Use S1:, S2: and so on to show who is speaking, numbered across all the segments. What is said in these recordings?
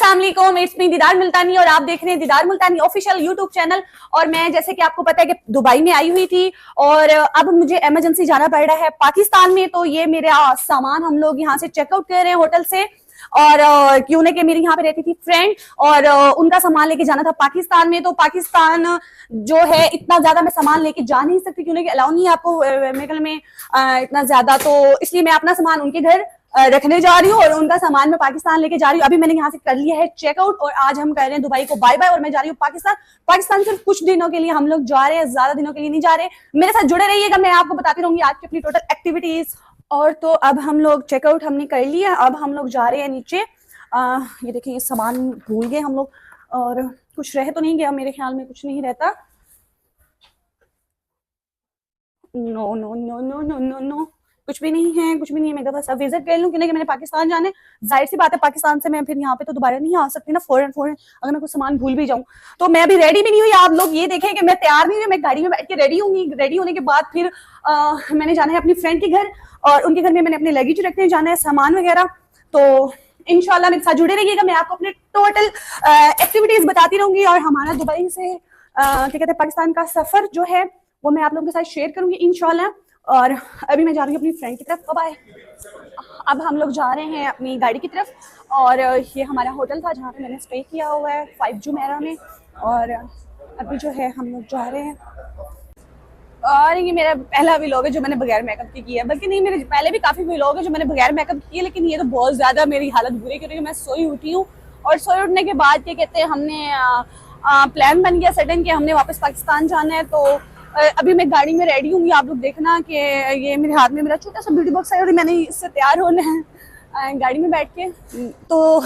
S1: अस्सलाम वालेकुम, it's me दीदार मुल्तानी और आप देख रहे हैं दीदार मुल्तानी ऑफिशियल यूट्यूब चैनल। और मैं जैसे कि आपको पता है कि दुबई में आई हुई थी और अब मुझे इमरजेंसी जाना पड़ रहा है पाकिस्तान में। तो ये मेरा सामान हम लोग यहाँ से चेकआउट कर रहे हैं होटल से। और क्यों ने कि मेरी यहाँ पे रहती थी फ्रेंड और उनका सामान लेके जाना था पाकिस्तान में। तो पाकिस्तान जो है इतना ज्यादा मैं सामान लेके जा नहीं सकती, क्यों कि अलाउ नहीं है आपको मेरे ख्याल में इतना ज्यादा। तो इसलिए मैं अपना सामान उनके घर रखने जा रही हूँ और उनका सामान मैं पाकिस्तान लेके जा रही हूँ। अभी मैंने यहाँ से कर लिया है चेकआउट और आज हम कर रहे हैं दुबई को बाय बाय और मैं जा रही हूँ पाकिस्तान। पाकिस्तान सिर्फ कुछ दिनों के लिए हम लोग जा रहे हैं, ज्यादा दिनों के लिए नहीं जा रहे। मेरे साथ जुड़े रहिएगा, मैं आपको बताती रहूंगी आज की अपनी टोटल एक्टिविटीज। और तो अब हम लोग चेकआउट हमने कर लिया, अब हम लोग जा रहे हैं नीचे। ये देखिए ये सामान भूल गए हम लोग और कुछ रह तो नहीं गया, मेरे ख्याल में कुछ नहीं रहता। No no no no no no no, कुछ भी नहीं है, कुछ भी नहीं है। मैं बस अब विजिट कर लूँ, क्योंकि मैंने पाकिस्तान जाना है। जाहिर सी बात है पाकिस्तान से मैं फिर यहाँ पे तो दोबारा नहीं आ सकती ना, फौरन अगर मैं कुछ सामान भूल भी जाऊँ। तो मैं अभी रेडी भी नहीं हुई, आप लोग ये देखें कि मैं तैयार नहीं हुई। मैं गाड़ी में बैठ के रेडी होंगी, रेडी होने के बाद फिर मैंने जाना है अपनी फ्रेंड के घर और उनके घर में मैंने अपने लगेज रखने जाना है, सामान वगैरह। तो इंशाल्लाह मेरे साथ जुड़े रहिएगा, मैं आपको अपने टोटल एक्टिविटीज बताती रहूंगी और हमारा दुबई से क्या कहते हैं पाकिस्तान का सफर जो है वो मैं आप लोगों के साथ शेयर करूंगी इंशाल्लाह। और अभी मैं जा रही हूँ अपनी फ्रेंड की तरफ। बाय। अब हम लोग जा रहे हैं अपनी गाड़ी की तरफ और ये हमारा होटल था जहाँ पे मैंने स्टे किया हुआ है 5 जुमेरा में। और अभी जो है हम लोग जा रहे हैं और ये मेरा पहला व्लॉग है जो मैंने बगैर मेकअप की किया है। बल्कि नहीं, मेरे पहले भी काफी व्लॉग है जो मैंने बगैर मेकअप किए, लेकिन ये तो बहुत ज्यादा मेरी हालत बुरी क्योंकि मैं सोई उठी हूँ और सोई उठने के बाद क्या कहते हैं हमने प्लान बन गया सडन कि हमने वापस पाकिस्तान जाना है। तो अभी मैं गाड़ी में रेडी हूँ, आप लोग देखना कि ये मेरे हाथ में मेरा छोटा सा ब्यूटी बॉक्स है और मैंने इससे तैयार होना है गाड़ी में बैठ के। तो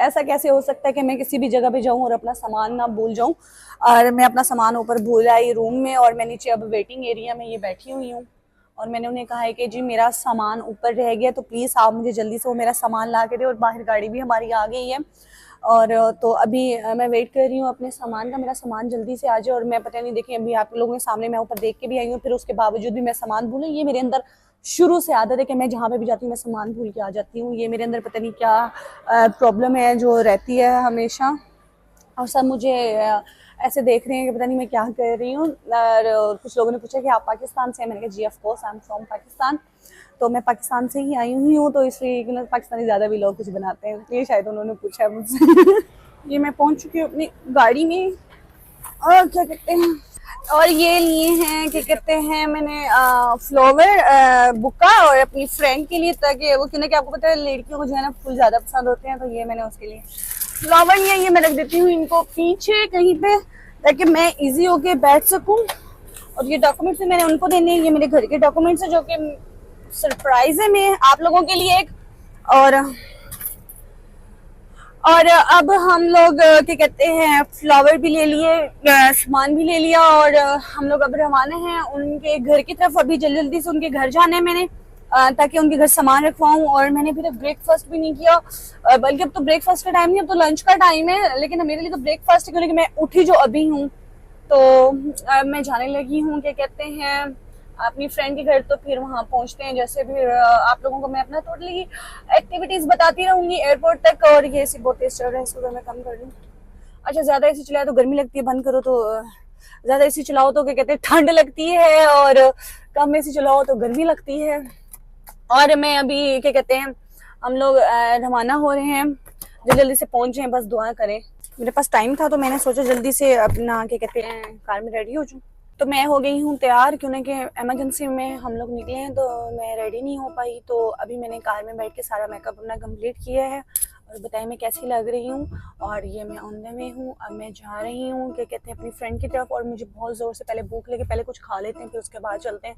S1: ऐसा कैसे हो सकता है कि मैं किसी भी जगह पे जाऊं और अपना सामान ना भूल जाऊं। और मैं अपना सामान ऊपर भूल आई रूम में और मैं नीचे अब वेटिंग एरिया में ये बैठी हुई हूँ और मैंने उन्हें कहा है कि जी मेरा सामान ऊपर रह गया तो प्लीज़ आप मुझे जल्दी से वो मेरा सामान ला के दे। और बाहर गाड़ी भी हमारी आ गई है और तो अभी मैं वेट कर रही हूँ अपने सामान का, मेरा सामान जल्दी से आ जाए। और मैं पता नहीं, देखिए अभी आप लोगों के सामने मैं ऊपर देख के भी आई हूँ, फिर उसके बावजूद भी मैं सामान भूलूँ। ये मेरे अंदर शुरू से आदत है कि मैं जहाँ पे भी जाती हूँ मैं सामान भूल के आ जाती हूँ। ये मेरे अंदर पता नहीं क्या प्रॉब्लम है जो रहती है हमेशा। और सब मुझे ऐसे देख रहे हैं कि पता नहीं मैं क्या कर रही हूँ। और कुछ लोगों ने पूछा कि आप पाकिस्तान से हैं, मैंने कहा जी of course I am from Pakistan. तो मैं पाकिस्तान से ही आई हुई हूँ, तो इसलिए पाकिस्तानी ज़्यादा भी लोग कुछ बनाते हैं, ये शायद उन्होंने पूछा है मुझसे। ये मैं पहुँच चुकी हूँ अपनी गाड़ी में और क्या कहते हैं और ये लिए हैं क्या कहते हैं मैंने फ्लावर बुका और अपनी फ्रेंड के लिए, ताकि वो क्योंकि आपको पता है लड़कियों को जो है ना फूल ज़्यादा पसंद होते हैं। तो ये मैंने उसके लिए फ्लावर लिया, ये मैं रख देती हूँ इनको पीछे कहीं पे ताकि मैं इजी होके बैठ सकूँ। और ये डॉक्यूमेंट्स भी मैंने उनको देने, ये मेरे घर के डॉक्यूमेंट्स है जो कि सरप्राइज है मैं आप लोगों के लिए एक। और अब हम लोग क्या कहते हैं फ्लावर भी ले लिए, सामान भी ले लिया और हम लोग अब रवाना हैं उनके घर की तरफ। अभी जल्दी जल्दी से उनके घर जाना है मैंने ताकि उनके घर सामान रखवाऊं। और मैंने अभी तक ब्रेकफास्ट भी नहीं किया, बल्कि अब तो ब्रेकफास्ट का टाइम नहीं, अब तो लंच का टाइम है। लेकिन मेरे लिए तो ब्रेकफास्ट है क्योंकि मैं उठी जो अभी हूँ। तो मैं जाने लगी हूँ क्या कहते हैं अपनी फ्रेंड के घर। तो फिर वहाँ पहुँचते हैं, जैसे फिर आप लोगों को मैं अपना टोटली एक्टिविटीज बताती रहूंगी एयरपोर्ट तक। और ये एसी बहुत तेज चल रहा है, इसको मैं कम कर लूँ। अच्छा, ज्यादा एसी चलाए तो गर्मी लगती है, बंद करो तो ज्यादा एसी चलाओ तो क्या कहते हैं ठंड लगती है और कम एसी चलाओ तो गर्मी लगती है। और मैं अभी क्या कहते हैं हम लोग रवाना हो रहे हैं, जल्दी जल्दी से पहुंच जाएं, बस दुआ करें। मेरे पास टाइम था तो मैंने सोचा जल्दी से अपना क्या कहते हैं कार में रेडी हो जाऊं। तो मैं हो गई हूँ तैयार, क्योंकि इमरजेंसी में हम लोग निकले हैं तो मैं रेडी नहीं हो पाई। तो अभी मैंने कार में बैठ के सारा मेकअप अपना कंप्लीट किया है और बताइए मैं कैसी लग रही हूँ। और ये मैं ऑन द वे हूँ, अब मैं जा रही हूँ क्या कहते हैं अपनी फ्रेंड की तरफ। और मुझे बहुत ज़ोर से पहले भूख लगी, पहले कुछ खा लेते हैं फिर उसके बाद चलते हैं।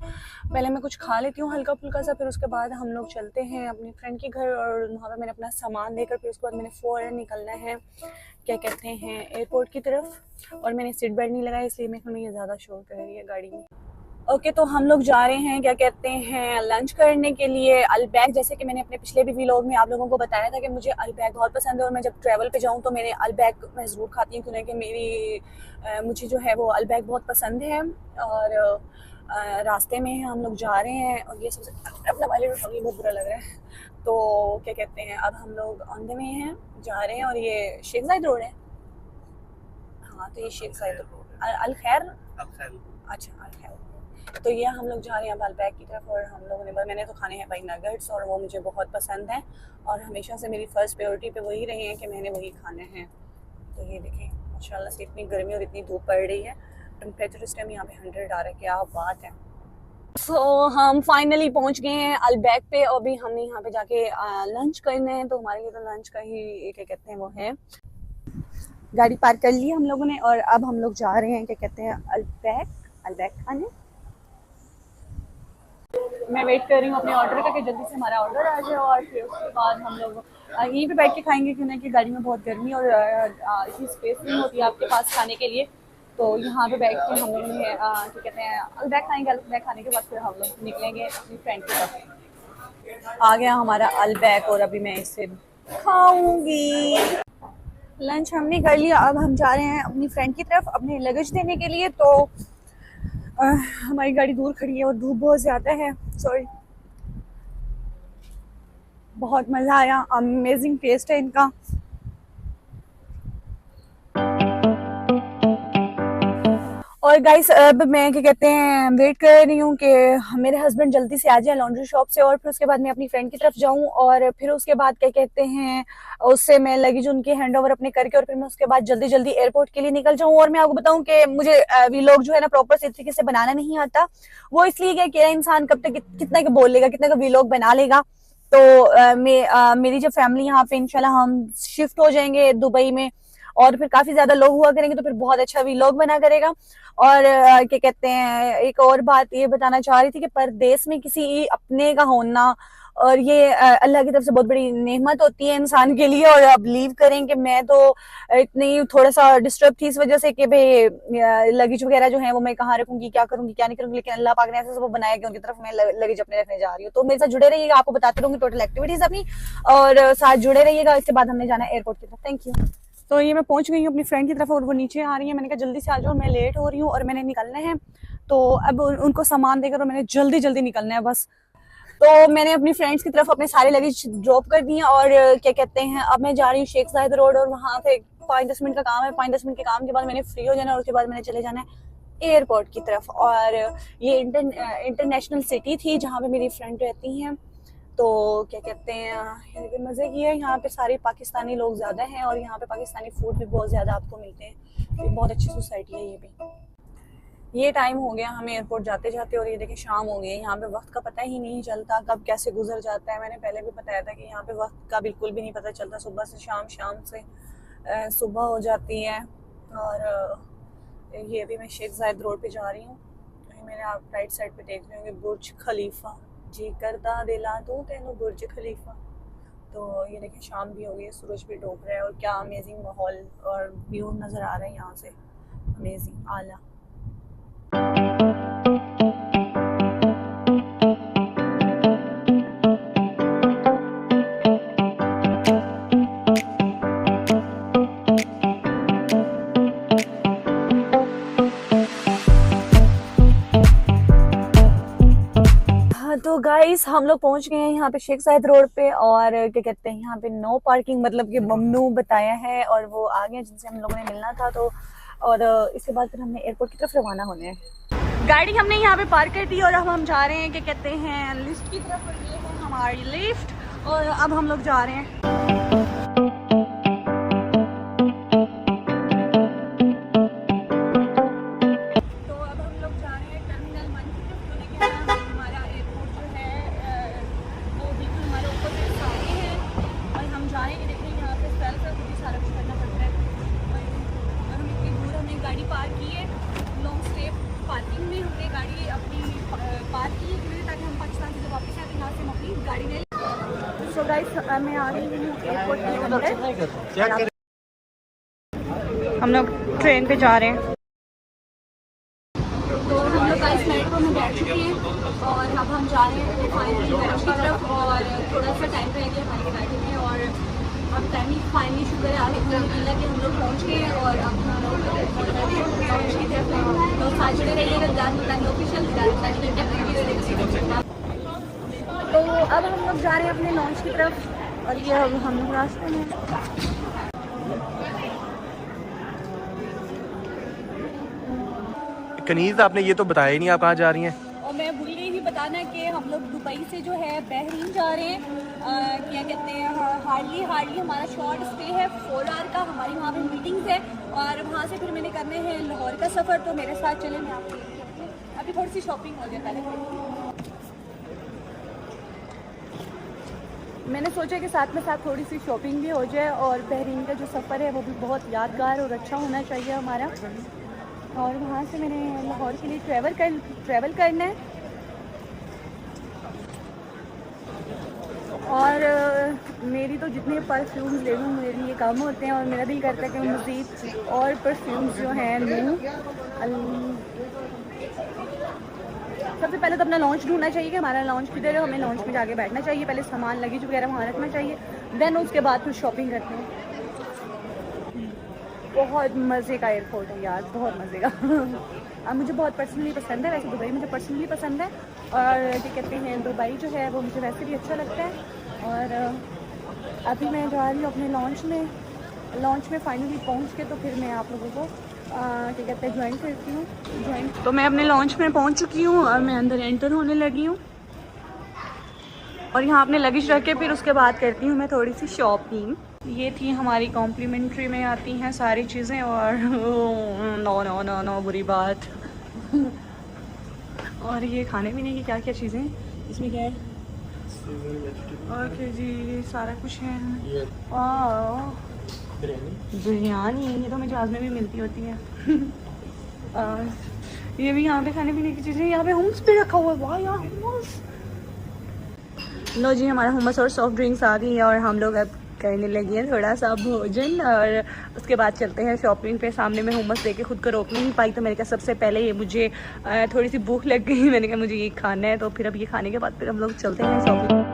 S1: पहले मैं कुछ खा लेती हूँ हल्का फुल्का सा, फिर उसके बाद हम लोग चलते हैं अपनी फ्रेंड के घर। और वहाँ पर मैंने अपना सामान देकर फिर उसके बाद मैंने फ़ौरन निकलना है क्या कहते हैं एयरपोर्ट की तरफ। और मैंने सीट बेल्ट नहीं लगाया इसलिए मैं ये ज़्यादा शोर कर रही है गाड़ी में। ओके, तो हम लोग जा रहे हैं क्या कहते हैं लंच करने के लिए अलबैग। जैसे कि मैंने अपने पिछले भी व्लॉग में आप लोगों को बताया था कि मुझे अलबैग बहुत पसंद है और मैं जब ट्रैवल पे जाऊँ तो मेरे अलबैग मैं ज़रूर खाती हूँ, क्योंकि मुझे जो है वो अलबैग बहुत पसंद है। और रास्ते में हम लोग जा रहे हैं और ये सबसे अपना वाले बहुत बुरा लग रहा है। तो क्या कहते हैं, अब हम लोग ऑन द वे हैं, जा रहे हैं, और ये शेख जायद रोड है। हाँ, तो ये शेख जायद रोड, अल खैर, अच्छा अल खैर। तो ये हम लोग जा रहे हैं बालबैग की तरफ, और हम लोगों ने, मैंने तो खाने हैं भाई नगेट्स, और वो मुझे बहुत पसंद हैं, और हमेशा से मेरी फ़र्स्ट प्रायोरिटी पे वही रहे हैं कि मैंने वही खाने हैं। तो ये देखें माशाल्लाह से इतनी गर्मी और इतनी धूप पड़ रही है, टेम्परेचर इस टाइम यहाँ पे 100 आ रहा है, क्या बात है। तो हम फाइनली पहुंच गए हैं अलबैग पे, और भी हमने यहाँ पे जाके लंच करना है, तो हमारे लिए तो लंच का ही क्या कहते हैं वो है। गाड़ी पार्क कर ली हम लोगों ने, और अब हम लोग जा रहे हैं क्या कहते हैं अलबैग खाने। मैं वेट कर रही हूँ अपने ऑर्डर का कि जल्दी से हमारा ऑर्डर आ जाए, और फिर उसके बाद हम लोग यहीं पे बैठ के खाएंगे, क्योंकि गाड़ी में बहुत गर्मी और इतनी स्पेस नहीं होती आपके पास खाने के लिए। तो यहाँ पे बैठ के हम लोग ने क्या कहते हैं अलबैग खाएंगे। अलबैग खाने के बाद फिर हम लोग निकलेंगे अपनी फ्रेंड की तरफ। आ गया हमारा अलबैग, और अभी मैं इसे खाऊंगी। लंच हमने कर लिया, अब हम जा रहे हैं अपनी फ्रेंड की तरफ अपने लगेज देने के लिए। तो हमारी गाड़ी दूर खड़ी है और धूप बहुत ज़्यादा है, सॉरी। बहुत मज़ा आया, अमेजिंग टेस्ट है इनका। और गाइस अब मैं क्या कहते हैं वेट कर रही हूँ कि मेरे हस्बैंड जल्दी से आ जाए लॉन्ड्री शॉप से, और फिर उसके बाद मैं अपनी फ्रेंड की तरफ जाऊँ, और फिर उसके बाद क्या कहते हैं उससे मैं लगेज उनके हैंड ओवर अपने करके, और फिर मैं उसके बाद जल्दी जल्दी एयरपोर्ट के लिए निकल जाऊँ। और मैं आपको बताऊँ कि मुझे व्लॉग जो है ना प्रॉपर से तरीके से बनाना नहीं आता। वो इसलिए कि इंसान कब तक कितना का बोल लेगा, कितना का व्लॉग बना लेगा। तो मेरी जब फैमिली यहाँ पे इंशाल्लाह हम शिफ्ट हो जाएंगे दुबई में, और फिर काफी ज्यादा लोग हुआ करेंगे, तो फिर बहुत अच्छा व्लॉग बना करेगा। और क्या कहते हैं एक और बात ये बताना चाह रही थी कि परदेश में किसी अपने का होना, और ये अल्लाह की तरफ से बहुत बड़ी नेमत होती है इंसान के लिए। और आप बिलीव करें कि मैं तो इतनी थोड़ा सा डिस्टर्ब थी इस वजह से कि भाई लगेज वगैरह जो है वो मैं कहाँ रखूंगी, क्या करूंगी, क्या नहीं करूंगी, लेकिन अल्लाह पाक ने ऐसा सब बनाया कि उनकी तरफ मैं लगेज अपने रखने जा रही हूँ। तो मेरे साथ जुड़े रहिएगा, आपको बताते रहूंगी टोटल एक्टिविटीज अपनी, और साथ जुड़े रहिएगा। इसके बाद हमने जाना है एयरपोर्ट की तरफ। Thank you. तो ये मैं पहुंच गई हूँ अपनी फ्रेंड की तरफ, और वो नीचे आ रही है। मैंने कहा जल्दी से आ जाओ, मैं लेट हो रही हूँ और मैंने निकलना है। तो अब उनको सामान देकर और मैंने जल्दी जल्दी निकलना है बस। तो मैंने अपनी फ्रेंड्स की तरफ अपने सारे लगेज ड्रॉप कर दिए, और क्या कहते हैं अब मैं जा रही हूँ शेख जायद रोड, और वहाँ पे 5-10 मिनट का काम है। 5-10 मिनट के काम के बाद मैंने फ्री हो जाना, और उसके बाद मैंने चले जाना है एयरपोर्ट की तरफ। और ये इंटरनेशनल सिटी थी जहाँ पे मेरी फ्रेंड रहती हैं। तो क्या कहते हैं मज़े की है, यहाँ पे सारे पाकिस्तानी लोग ज़्यादा हैं, और यहाँ पे पाकिस्तानी फूड भी बहुत ज़्यादा आपको मिलते हैं। तो बहुत अच्छी सोसाइटी है ये भी। ये टाइम हो गया हमें एयरपोर्ट जाते जाते, और ये देखें शाम हो गई है। यहाँ पे वक्त का पता ही नहीं चलता कब कैसे गुजर जाता है। मैंने पहले भी बताया था कि यहाँ पे वक्त का बिल्कुल भी नहीं पता चलता, सुबह से शाम, शाम से सुबह हो जाती है। और ये अभी मैं शेख जायद रोड पे जा रही हूँ। मैंने आप राइट साइड पे देख रहे होंगे बुर्ज खलीफा, जी करता दिला दूं तेनू बुर्ज खलीफा। तो ये देखिए शाम भी हो गई है, सूरज भी डूब रहा है, और क्या अमेजिंग माहौल और व्यू नज़र आ रहा है यहाँ से, अमेजिंग आला। तो गाइस हम लोग पहुंच गए हैं यहाँ पे शेख जायद रोड पे, और क्या कहते हैं यहाँ पे नो पार्किंग मतलब कि ममनू बताया है, और वो आ गए जिनसे हम लोगों ने मिलना था। तो और इसके बाद फिर हमने एयरपोर्ट की तरफ रवाना होने हैं। गाड़ी हमने यहाँ पे पार्क कर दी, और अब हम जा रहे हैं क्या कहते हैं लिफ्ट की तरफ, और ये है हमारी लिफ्ट, और अब हम लोग जा रहे हैं। So guys, मैं आ गई हूँ एयरपोर्ट के अंदर। हम लोग ट्रेन पे जा रहे हैं। तो हम लोग गाइस मेट्रो में बैठ चुके हैं, और अब हम जा रहे हैं फाइनली लंच की तरफ, और थोड़ा सा टाइम रह गया हमारी गाड़ी में, और अब टाइमिंग फाइनली शुक्र है अल्हम्दुलिल्लाह कि हम लोग पहुँच गए हैं। और अब हम लोग लंच की तरफ तो साथ जुड़े रहिएगा। ऑफिशियल तो अब हम लोग जा रहे हैं अपने लॉन्च की तरफ और ये अब हम लोग रास्ते में।
S2: कनीज़ आपने ये तो बताया ही नहीं आप कहाँ जा रही हैं।
S1: और मैं भूल गई थी बताना कि हम लोग दुबई से जो है बहरीन जा रहे हैं। क्या कहते हैं, हार्डली हमारा शॉर्ट स्टे है 4 आवर का। हमारी वहाँ पे मीटिंग्स है और वहाँ से फिर मैंने करने हैं लाहौर का सफ़र। तो मेरे साथ चले, मैं आपको अभी थोड़ी सी शॉपिंग हो जाए पहले। मैंने सोचा कि साथ में साथ थोड़ी सी शॉपिंग भी हो जाए और बहरीन का जो सफ़र है वो भी बहुत यादगार और अच्छा होना चाहिए हमारा। और वहाँ से मैंने लाहौर के लिए ट्रैवल करना है। और मेरी तो जितने परफ्यूम्स ले लूँ मेरे लिए कम होते हैं और मेरा दिल करता है कि मज़ीद और परफ्यूम्स जो हैं लूँ। सबसे पहले तो अपना लॉन्च ढूंढना चाहिए कि हमारा लॉन्च किधर है। हमें लॉन्च में जाके बैठना चाहिए, पहले सामान लगेज वगैरह वहाँ रखना चाहिए, देन उसके बाद फिर शॉपिंग करते हैं। बहुत मज़े का एयरपोर्ट है यार, बहुत मज़े का। अब मुझे बहुत पर्सनली पसंद है, वैसे दुबई मुझे पर्सनली पसंद है और क्या कहते हैं दुबई जो है वो मुझे वैसे भी अच्छा लगता है। और अभी मैं जा रही हूँ अपने लॉन्च में फाइनली पहुँच के तो फिर मैं आप लोगों को क्या कहते हैं ज्वाइन करती हूँ। तो मैं अपने लॉन्च में पहुँच चुकी हूँ और मैं अंदर एंटर होने लगी हूँ और यहाँ अपने लगेज रख के फिर उसके बाद करती हूँ मैं थोड़ी सी शॉपिंग। ये थी हमारी कॉम्प्लीमेंट्री में आती हैं सारी चीज़ें और नो बुरी बात। और ये खाने पीने की क्या क्या चीज़ें इसमें क्या है, ओके जी सारा कुछ है। बिरयानी ये तो मुझे आज में भी मिलती होती है। और ये भी यहाँ पे खाने पीने की चीज़ें, यहाँ पे हुम्स भी रखा हुआ है। वाह यार हुम्स। लो जी हमारा हुम्स और सॉफ्ट ड्रिंक्स आ गई है और हम लोग अब करने लगे हैं थोड़ा सा भोजन और उसके बाद चलते हैं शॉपिंग पे। सामने में हुम्स देके खुद को रोक नहीं पाई तो मैंने कहा सबसे पहले ये मुझे थोड़ी सी भूख लग गई, मैंने कहा मुझे ये खाना है। तो फिर अब ये खाने के बाद फिर हम लोग चलते हैं शॉपिंग।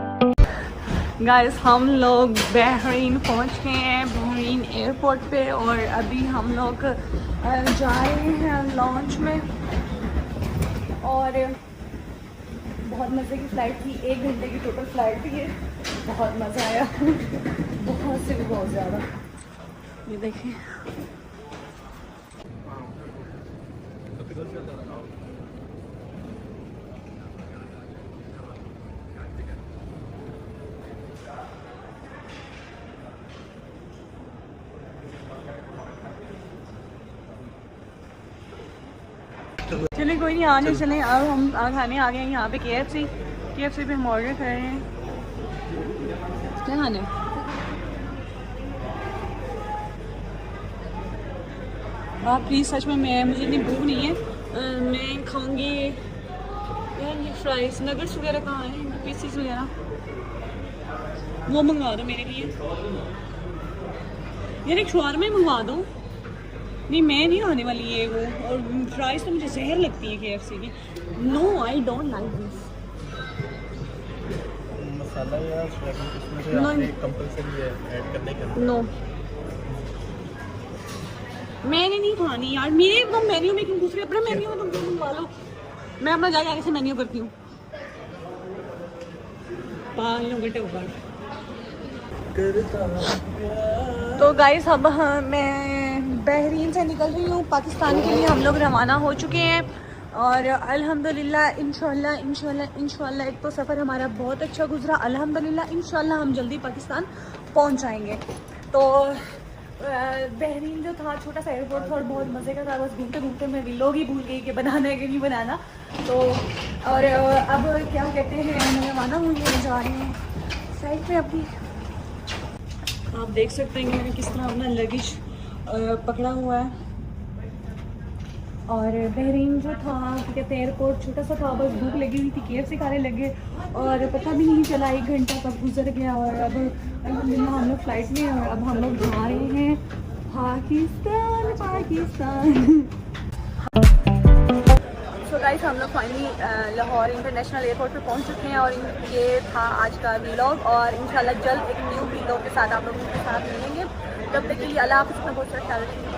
S1: गाइस हम लोग बहरीन पहुंच गए हैं, बहरीन एयरपोर्ट पे और अभी हम लोग जा रहे हैं लॉन्च में। और बहुत मज़े की फ़्लाइट थी, 1 घंटे की टोटल फ़्लाइट थी ये, बहुत मज़ा आया। बहुत से भी बहुत ज़्यादा। ये देखिए चलिए कोई नहीं आने चलें। अब हम खाने आ गए हैं यहाँ पे KFC पे हम ऑर्डर कर रहे हैं। क्या खाने आप प्लीज़, सच में मुझे इतनी भूख नहीं है। मैं खाऊंगी यार ये फ्राइज नगेट्स वगैरह कहाँ हैं, पीसीस वगैरह वो मंगवा दो मेरे लिए यार। एक शवारमा मंगवा दो। नहीं मैं नहीं खाने वाली ये वो, और फ्राइज तो मुझे जहर लगती है KFC की। No I don't like this.
S2: मसाला या इसमें से आपने कंपल्सरी है ऐड करने के लिए।
S1: नो मैंने नहीं खानी यार, मेरे वो मेन्यू में क्यों दूसरे अपना मेन्यू में तुम क्यों मंगवा लो। मैं अपना जाके आगे से मेन्यू करती हूँ। 5 घंटे ऊपर। तो गाइस अब मैं बहरीन से निकल रही हूँ, पाकिस्तान के लिए हम लोग रवाना हो चुके हैं और अल्हम्दुलिल्लाह इंशाल्लाह एक तो सफ़र हमारा बहुत अच्छा गुजरा। अल्हम्दुलिल्लाह इंशाल्लाह हम जल्दी पाकिस्तान पहुँच जाएंगे। तो बहरीन जो था छोटा सा एयरपोर्ट था और बहुत मज़े का था। बस घूमते घूमते मैं लोग ही भूल गई कि बनाना है कि नहीं बनाना। तो और अब क्या कहते हैं मैं रवाना हुई है, जा रहे हैं साइड पे अपनी। आप देख सकते हैं कि मैंने किस तरह अपना लगेज पकड़ा हुआ है। और बहरीन जो था क्या कहते हैं एयरपोर्ट छोटा सा था, बस भूख लगी हुई थी, KFC खाने लगे और पता भी नहीं चला 1 घंटा कब गुजर गया। और अब अल्हम्दुलिल्लाह हम लोग फ़्लाइट में और अब हम लोग जा रहे हैं पाकिस्तान। सो गाइस हम लोग फाइनली लाहौर इंटरनेशनल एयरपोर्ट पे पहुंच चुके हैं और ये था आज का व्लॉग। और इंशाल्लाह जल्द एक न्यू व्लॉग के साथ आप लोगों के साथ मिलेंगे। तब तक के लिए अल्लाह हाफ़िज़, बहुत सारा ख्याल रखिए।